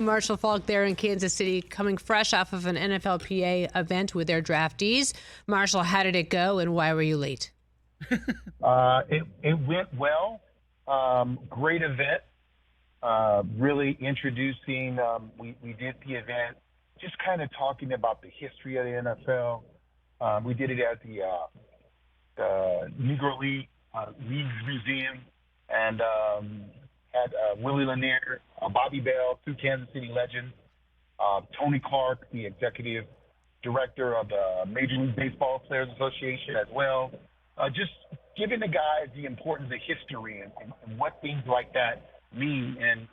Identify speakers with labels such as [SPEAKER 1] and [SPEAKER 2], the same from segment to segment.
[SPEAKER 1] Marshall Faulk there in Kansas City, coming fresh off of an NFLPA event with their draftees. Marshall, how did it go and why were you late?
[SPEAKER 2] It went well. Great event. Really introducing, we did the event, just kind of talking about the history of the NFL. We did it at the Negro Leagues Museum and had Willie Lanier, Bobby Bell, two Kansas City legends, Tony Clark, the executive director of the Major League Baseball Players Association as well. Just giving the guys the importance of history and what things like that mean, and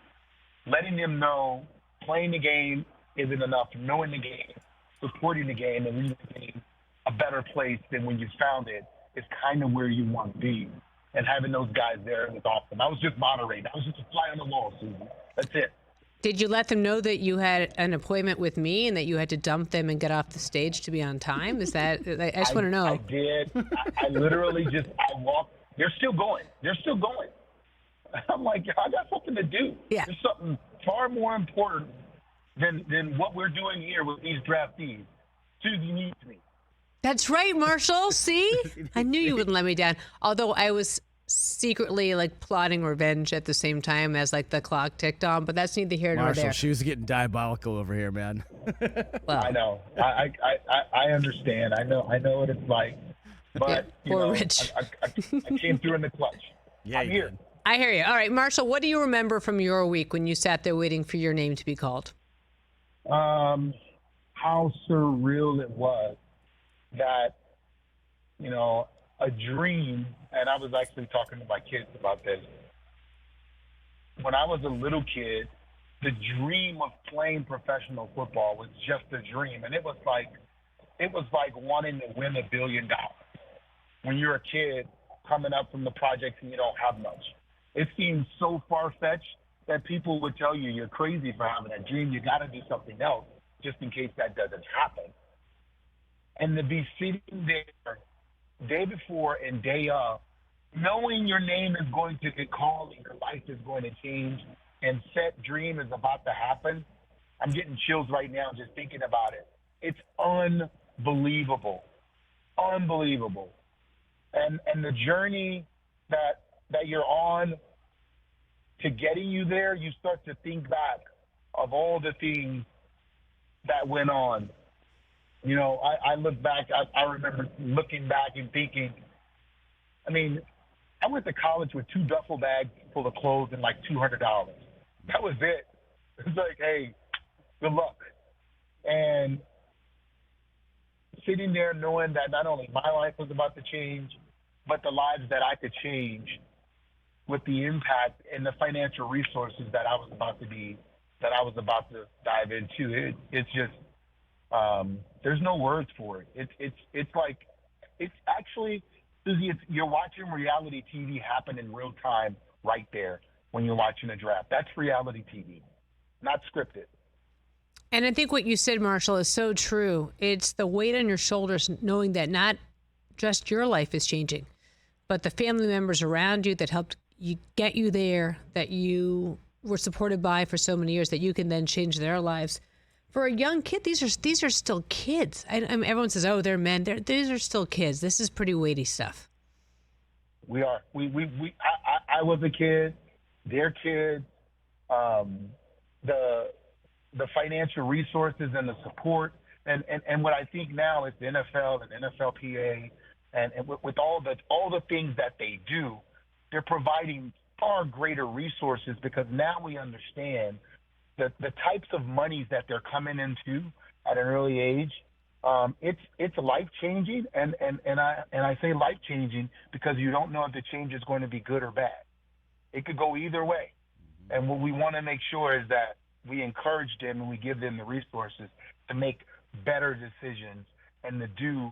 [SPEAKER 2] letting them know playing the game isn't enough, knowing the game, supporting the game, and leaving the game a better place than when you found it is kind of where you want to be. And having those guys there was awesome. I was just moderating. I was just a fly on the wall, Suzy. That's it.
[SPEAKER 1] Did you let them know that you had an appointment with me and that you had to dump them and get off the stage to be on time? Is that, I just want to know.
[SPEAKER 2] I did. I literally I walked. They're still going. I'm like, I got something to do.
[SPEAKER 1] Yeah.
[SPEAKER 2] There's something far more important than what we're doing here with these draftees. Suzy needs me.
[SPEAKER 1] That's right, Marshall. See? I knew you wouldn't let me down. Although I was secretly plotting revenge at the same time as the clock ticked on, but that's neither here nor there.
[SPEAKER 3] Marshall, she was getting diabolical over here, man.
[SPEAKER 1] Well,
[SPEAKER 2] I know. I understand. I know what it's like. But
[SPEAKER 1] poor Rich.
[SPEAKER 2] I came through in the clutch.
[SPEAKER 3] Yeah,
[SPEAKER 2] I'm here.
[SPEAKER 1] I hear you. All right, Marshall, what do you remember from your week when you sat there waiting for your name to be called?
[SPEAKER 2] How surreal it was that, a dream, and I was actually talking to my kids about this. When I was a little kid, the dream of playing professional football was just a dream. And it was like wanting to win $1 billion when you're a kid coming up from the projects and you don't have much. It seems so far-fetched that people would tell you you're crazy for having that dream. You got to do something else just in case that doesn't happen. And to be sitting there day before and day of, knowing your name is going to get called and your life is going to change and set dream is about to happen, I'm getting chills right now just thinking about it. It's unbelievable. Unbelievable. And the journey that you're on to getting you there, you start to think back of all the things that went on. I look back, I remember looking back and thinking, I went to college with 2 duffel bags full of clothes and $200. That was it. It was like, hey, good luck. And sitting there knowing that not only my life was about to change, but the lives that I could change with the impact and the financial resources that I was about to dive into. It's just, there's no words for it. It's actually, Suzy, you're watching reality TV happen in real time right there when you're watching a draft. That's reality TV, not scripted.
[SPEAKER 1] And I think what you said, Marshall, is so true. It's the weight on your shoulders knowing that not just your life is changing, but the family members around you that helped you get you there, that you were supported by for so many years, that you can then change their lives. For a young kid, these are still kids. Everyone says, "Oh, they're men." These are still kids. This is pretty weighty stuff.
[SPEAKER 2] We are. I was a kid. They're kids. The financial resources and the support, and what I think now is the NFL and NFLPA, and with all the things that they do, they're providing far greater resources because now we understand the types of monies that they're coming into at an early age. It's life-changing, and I say life-changing because you don't know if the change is going to be good or bad. It could go either way. And what we want to make sure is that we encourage them and we give them the resources to make better decisions and to do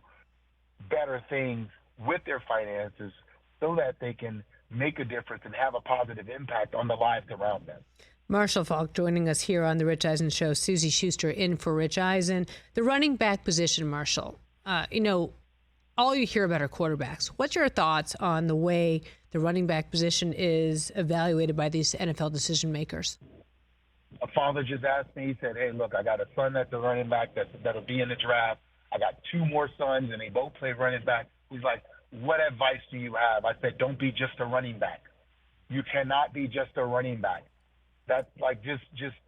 [SPEAKER 2] better things with their finances so that they can make a difference and have a positive impact on the lives around them.
[SPEAKER 1] Marshall Faulk joining us here on the Rich Eisen Show. Suzy Shuster in for Rich Eisen. The running back position, Marshall. All you hear about are quarterbacks. What's your thoughts on the way the running back position is evaluated by these NFL decision makers?
[SPEAKER 2] A father just asked me, he said, hey, look, I got a son that's a running back that'll be in the draft. I got two more sons, and they both play running back. He's like, what advice do you have? I said, don't be just a running back. You cannot be just a running back. That's like just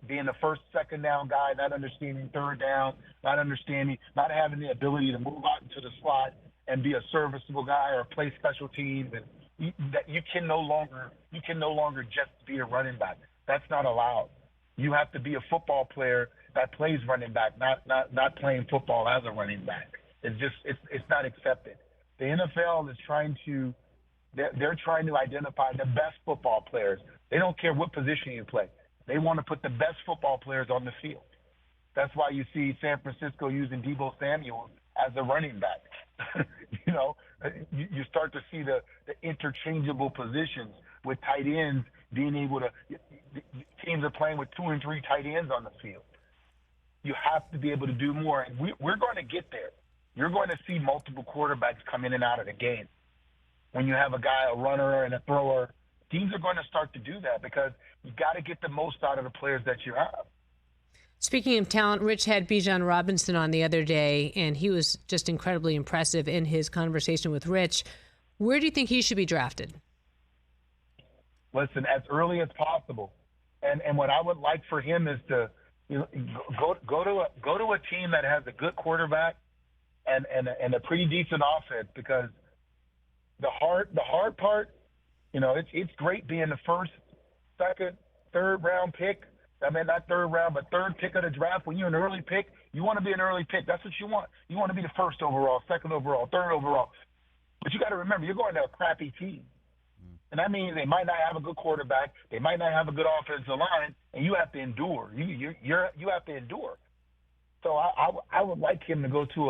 [SPEAKER 2] being the first, second down guy, not understanding third down, not having the ability to move out into the slot and be a serviceable guy or play special teams. And you can no longer just be a running back. That's not allowed. You have to be a football player that plays running back, not playing football as a running back. It's not accepted. The NFL is they're trying to identify the best football players. They don't care what position you play. They want to put the best football players on the field. That's why you see San Francisco using Deebo Samuel as a running back. You start to see the interchangeable positions with tight ends being able to – teams are playing with 2 and 3 tight ends on the field. You have to be able to do more, and we're going to get there. You're going to see multiple quarterbacks come in and out of the game. When you have a guy, a runner and a thrower, teams are going to start to do that because you got to get the most out of the players that you have.
[SPEAKER 1] Speaking of talent, Rich had Bijan Robinson on the other day, and he was just incredibly impressive in his conversation with Rich. Where do you think he should be drafted?
[SPEAKER 2] Listen, as early as possible. And what I would like for him is to go to a team that has a good quarterback and a pretty decent offense, because the hard part, it's great being the first, second, third round pick. I mean, not third round, but third pick of the draft. When you're an early pick, you want to be an early pick. That's what you want. You want to be the first overall, second overall, third overall. But you got to remember, you're going to a crappy team. And that means they might not have a good quarterback. They might not have a good offensive line, and you have to endure. You have to endure. So I would like him to go to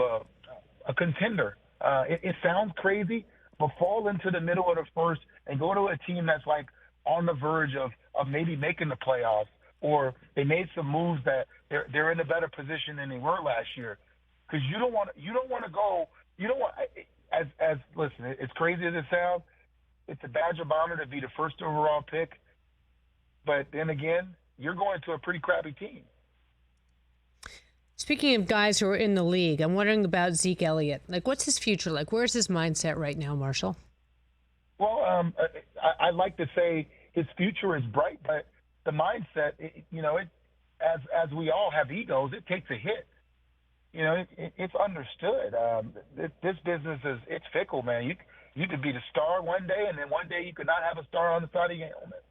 [SPEAKER 2] a contender. It sounds crazy, but fall into the middle of the first and go to a team that's like on the verge of maybe making the playoffs, or they made some moves that they're in a better position than they were last year. Because you don't want to go. You don't want listen. As crazy as it sounds, it's a badge of honor to be the first overall pick. But then again, you're going to a pretty crappy team.
[SPEAKER 1] Speaking of guys who are in the league, I'm wondering about Zeke Elliott. Like, what's his future like? Where's his mindset right now, Marshall?
[SPEAKER 2] Well, I'd like to say his future is bright, but the mindset, as we all have egos, it takes a hit. It's understood. This business it's fickle, man. You could be the star one day, and then one day you could not have a star on the side of your helmet.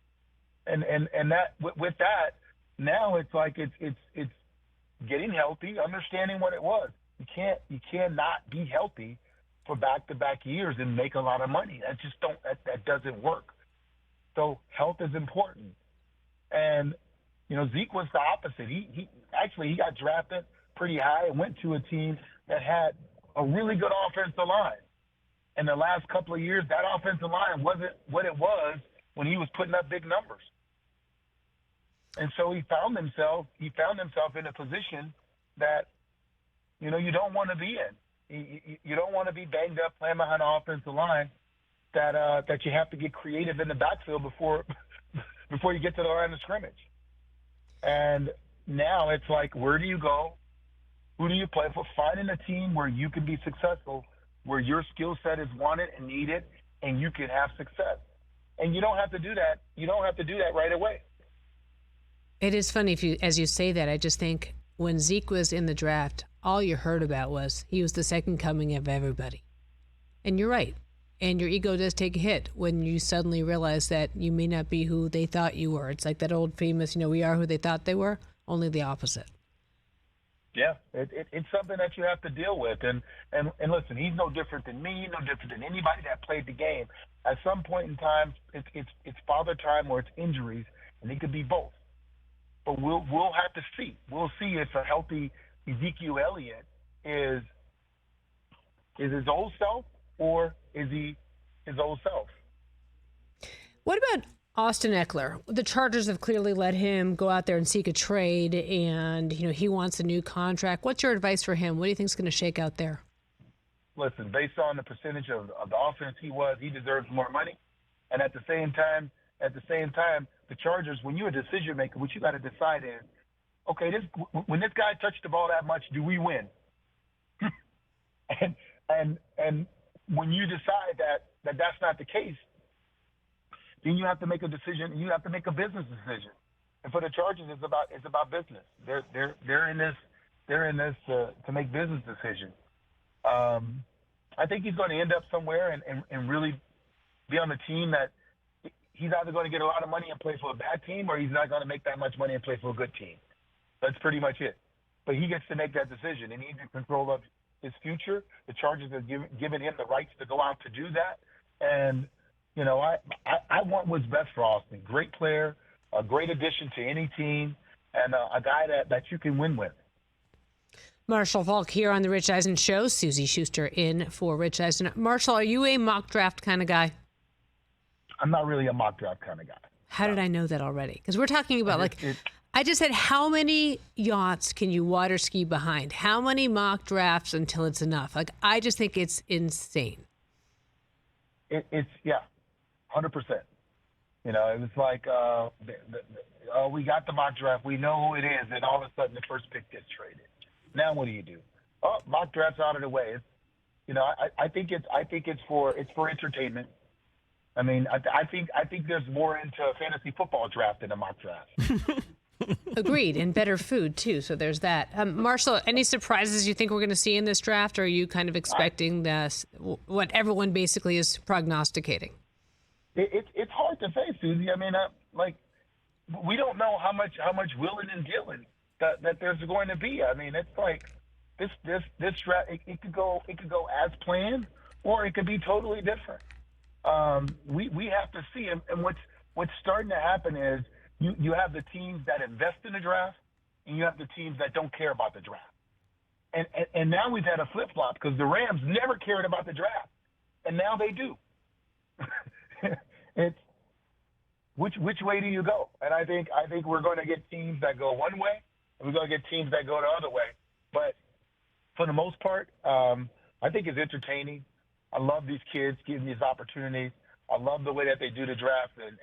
[SPEAKER 2] And that with that, now it's like it's getting healthy, understanding what it was. You cannot be healthy for back-to-back years and make a lot of money. That doesn't work. So health is important. And Zeke was the opposite. He got drafted pretty high and went to a team that had a really good offensive line. In the last couple of years, that offensive line wasn't what it was when he was putting up big numbers. And so he found himself in a position that, you don't want to be in. You don't want to be banged up playing behind an offensive line that you have to get creative in the backfield before you get to the line of scrimmage. And now it's like, where do you go? Who do you play for? Finding a team where you can be successful, where your skill set is wanted and needed, and you can have success. And you don't have to do that. You don't have to do that right away.
[SPEAKER 1] It is funny as you say that. I just think when Zeke was in the draft, all you heard about was he was the second coming of everybody. And you're right. And your ego does take a hit when you suddenly realize that you may not be who they thought you were. It's like that old famous, we are who they thought they were, only the opposite.
[SPEAKER 2] Yeah, it's something that you have to deal with. And listen, he's no different than me, no different than anybody that played the game. At some point in time, it's father time or it's injuries, and it could be both. But we'll have to see. We'll see if a healthy Ezekiel Elliott is his old self, or is he his old self?
[SPEAKER 1] What about Austin Ekeler? The Chargers have clearly let him go out there and seek a trade, and he wants a new contract. What's your advice for him? What do you think is going to shake out there?
[SPEAKER 2] Listen, based on the percentage of the offense he deserves more money. And at the same time, the Chargers, when you're a decision maker, what you got to decide is, okay, when this guy touched the ball that much, do we win? and when you decide that that's not the case, then you have to make a decision. You have to make a business decision. And for the Chargers, it's about business. They're in this to make business decisions. I think he's going to end up somewhere and really be on a team that he's either going to get a lot of money and play for a bad team, or he's not going to make that much money and play for a good team. That's pretty much it. But he gets to make that decision, and he's in control of his future. The Chargers have given him the rights to go out to do that. And, you know, I want what's best for Austin. Great player, a great addition to any team, and a guy that you can win with.
[SPEAKER 1] Marshall Faulk here on the Rich Eisen Show. Suzy Shuster in for Rich Eisen. Marshall, are you a mock draft kind of guy?
[SPEAKER 2] I'm not really a mock draft kind of guy.
[SPEAKER 1] How did I know that already? Because we're talking about I just said, how many yachts can you water ski behind? How many mock drafts until it's enough? Like, I just think it's insane.
[SPEAKER 2] It's 100%. You know, it was like, we got the mock draft. We know who it is, and all of a sudden the first pick gets traded. Now what do you do? Oh, mock draft's out of the way. I think it's for entertainment. I mean, I think there's more into a fantasy football draft than a mock draft.
[SPEAKER 1] Agreed, and better food too. So there's that. Marshall, any surprises you think we're going to see in this draft, or are you kind of expecting what everyone basically is prognosticating?
[SPEAKER 2] It's hard to say, Suzy. I mean, we don't know how much willing and dealing that there's going to be. I mean, it's like this draft. It could go as planned, or it could be totally different. We have to see, and what's starting to happen is you have the teams that invest in the draft, and you have the teams that don't care about the draft. And now we've had a flip flop because the Rams never cared about the draft, and now they do. It's which way do you go? And I think we're going to get teams that go one way, and we're going to get teams that go the other way. But for the most part, I think it's entertaining. I love these kids getting these opportunities. I love the way that they do the draft and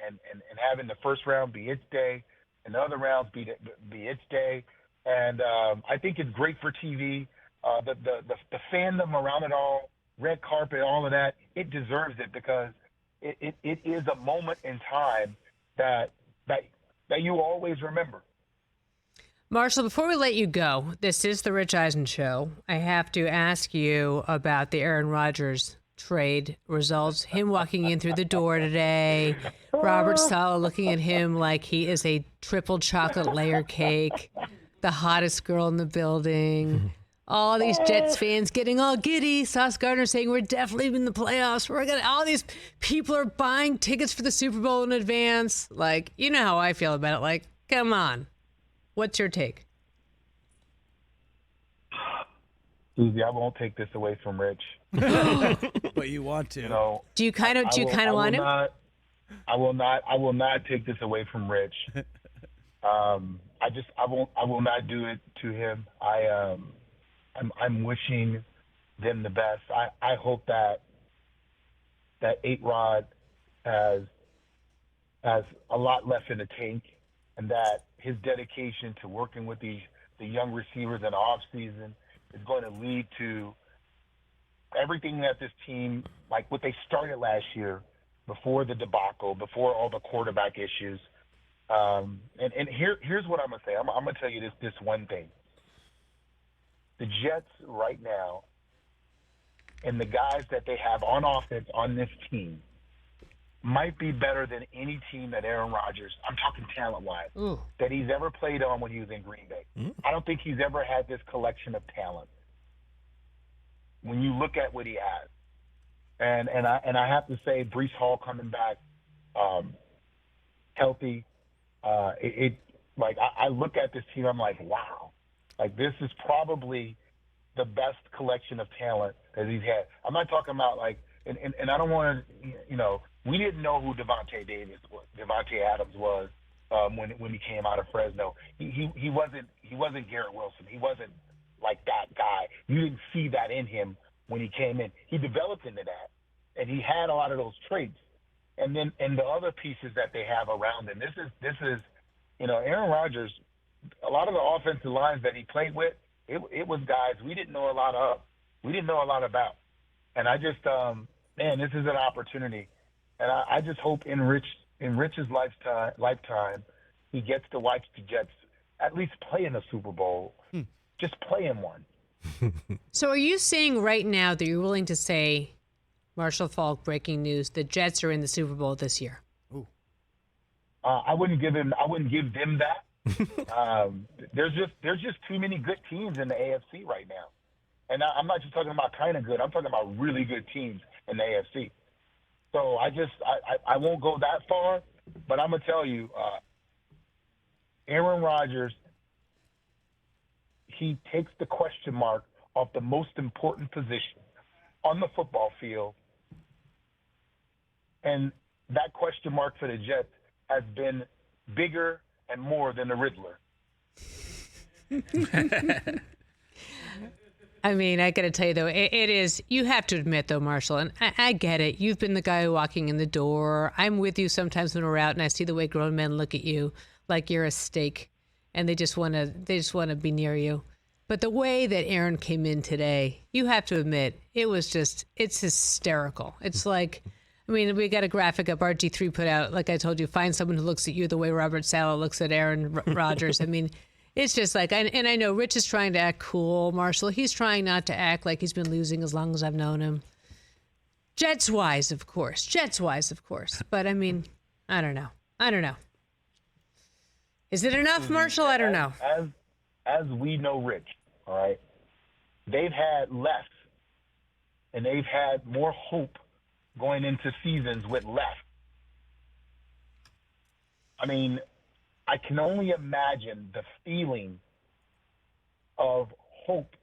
[SPEAKER 2] having the first round be its day and the other rounds be its day. And I think it's great for TV. The fandom around it all, red carpet, all of that, it deserves it because it is a moment in time that you always remember.
[SPEAKER 1] Marshall, before we let you go, this is the Rich Eisen Show. I have to ask you about the Aaron Rodgers trade results. Him walking in through the door today. Robert Saleh looking at him like he is a triple chocolate layer cake. The hottest girl in the building. All these Jets fans getting all giddy. Sauce Gardner saying we're definitely in the playoffs. All these people are buying tickets for the Super Bowl in advance. Like, you know how I feel about it. Like, come on. What's your take?
[SPEAKER 2] Suzy, I won't take this away from Rich.
[SPEAKER 3] But you want to.
[SPEAKER 2] You know,
[SPEAKER 1] do you kind of want him?
[SPEAKER 2] I will not take this away from Rich. I will not do it to him. I'm wishing them the best. I hope that 8-Rod has a lot left in the tank, and that his dedication to working with the young receivers in the off season is going to lead to everything that this team, like what they started last year, before the debacle, before all the quarterback issues. And here's what I'm gonna say. I'm gonna tell you this one thing. The Jets right now, and the guys that they have on offense on this team, might be better than any team that Aaron Rodgers, I'm talking talent-wise, that he's ever played on when he was in Green Bay. I don't think he's ever had this collection of talent when you look at what he has. And I have to say, Breece Hall coming back healthy, I look at this team, I'm like, wow. Like, this is probably the best collection of talent that he's had. I'm not talking about, and I don't want to, we didn't know who Devontae Adams was when he came out of Fresno. He wasn't Garrett Wilson. He wasn't like that guy. You didn't see that in him when he came in. He developed into that, and he had a lot of those traits. and the other pieces that they have around him. This is Aaron Rodgers. A lot of the offensive lines that he played with, it was guys we didn't know a lot of. We didn't know a lot about. And I just, this is an opportunity. And I just hope in Rich's lifetime, he gets to watch the Jets at least play in a Super Bowl. Just play in one.
[SPEAKER 1] So are you saying right now that you're willing to say, Marshall Faulk, breaking news, the Jets are in the Super Bowl this year?
[SPEAKER 3] Ooh.
[SPEAKER 2] I wouldn't give them that. There's just too many good teams in the AFC right now. And I'm not just talking about kind of good. I'm talking about really good teams in the AFC. So I won't go that far, but I'm going to tell you, Aaron Rodgers, he takes the question mark off the most important position on the football field. And that question mark for the Jets has been bigger and more than the Riddler.
[SPEAKER 1] I mean, I got to tell you, though, it is, you have to admit, though, Marshall, and I get it. You've been the guy walking in the door. I'm with you sometimes when we're out and I see the way grown men look at you like you're a steak and they just want to be near you. But the way that Aaron came in today, you have to admit, it's hysterical. It's like, I mean, we got a graphic up RG3 put out. Like I told you, find someone who looks at you the way Robert Saleh looks at Aaron Rodgers. I mean, it's just like, and I know Rich is trying to act cool, Marshall. He's trying not to act like he's been losing as long as I've known him. Jets-wise, of course. But, I mean, I don't know. Is it enough, Marshall? I don't know.
[SPEAKER 2] As we know Rich, all right, they've had less, and they've had more hope going into seasons with less. I mean, I can only imagine the feeling of hope.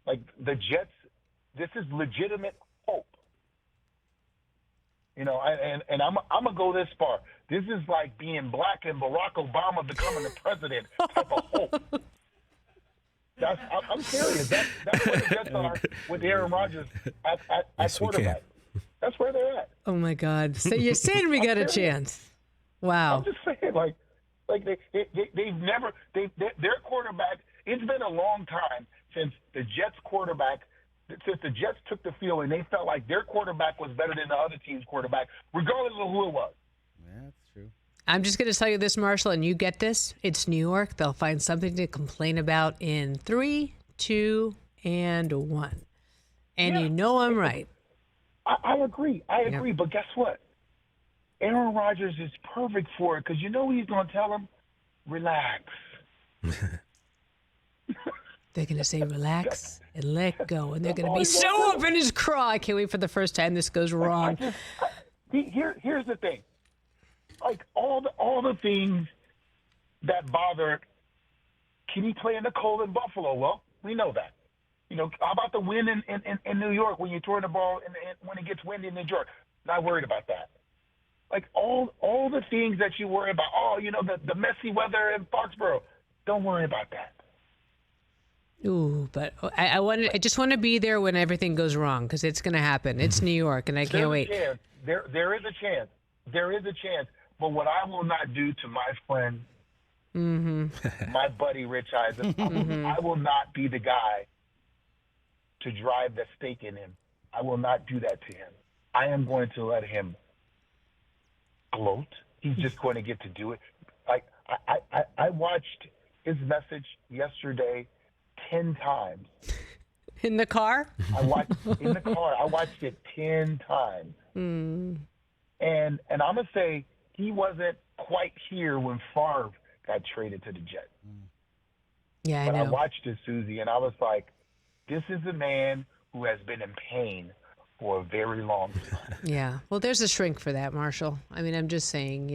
[SPEAKER 2] Like the Jets, this is legitimate hope. And I'm gonna go this far. This is like being black and Barack Obama becoming the president type of hope. I'm serious. That's where the Jets are with Aaron Rodgers at
[SPEAKER 4] Yes,
[SPEAKER 2] quarterback. That's where they're at.
[SPEAKER 1] Oh my God! So you're saying we got a chance? Wow.
[SPEAKER 2] I'm just saying, like their quarterback. It's been a long time since the Jets took the field and they felt like their quarterback was better than the other team's quarterback, regardless of who it was.
[SPEAKER 3] Yeah, that's true.
[SPEAKER 1] I'm just going to tell you this, Marshall, and you get this. It's New York. They'll find something to complain about in 3, 2, and 1. And
[SPEAKER 2] Yeah.
[SPEAKER 1] you know I'm right.
[SPEAKER 2] I agree. But guess what? Aaron Rodgers is perfect for it because you know what he's going to tell him? Relax.
[SPEAKER 1] They're going to say relax and let go. And they're going to be so up in his craw. I can't wait for the first time this goes wrong.
[SPEAKER 2] Here's the thing. Like all the things that bother, can he play in the cold in Buffalo? Well, we know that. How about the wind in New York when you're throwing the ball and when it gets windy in New York? Not worried about that. Like all the things that you worry about. The messy weather in Foxborough. Don't worry about that.
[SPEAKER 1] Ooh, but I just want to be there when everything goes wrong because it's going to happen. It's New York, and I can't wait.
[SPEAKER 2] There is a chance. There is a chance. But what I will not do to my friend, my buddy Rich Eisen, I will not be the guy to drive the stake in him. I will not do that to him. I am going to let him gloat. He's just going to get to do it. Like I watched his message yesterday 10 times.
[SPEAKER 1] In the car?
[SPEAKER 2] I watched it 10 times. And I'm going to say he wasn't quite here when Favre got traded to the Jets.
[SPEAKER 1] Yeah,
[SPEAKER 2] But
[SPEAKER 1] I know.
[SPEAKER 2] I watched it, Suzy, and I was like, this is a man who has been in pain for a very long time.
[SPEAKER 1] Yeah. Well, there's a shrink for that, Marshall. I mean, I'm just saying,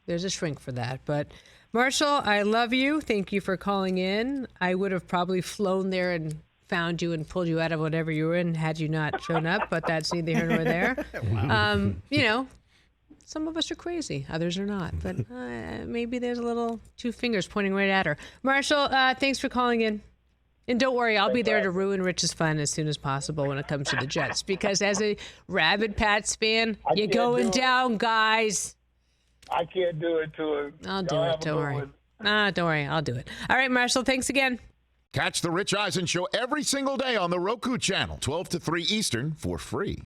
[SPEAKER 1] there's a shrink for that. But, Marshall, I love you. Thank you for calling in. I would have probably flown there and found you and pulled you out of whatever you were in had you not shown up, but that's neither here nor there. Wow. Some of us are crazy. Others are not. But maybe there's a little 2 fingers pointing right at her. Marshall, thanks for calling in. And don't worry, I'll be there to ruin Rich's fun as soon as possible when it comes to the Jets. Because as a rabid Pats fan, you're going down, guys.
[SPEAKER 2] I can't do it to him.
[SPEAKER 1] I'll do it. Don't worry. Don't worry. I'll do it. All right, Marshall, thanks again.
[SPEAKER 4] Catch the Rich Eisen Show every single day on the Roku channel, 12 to 3 Eastern, for free.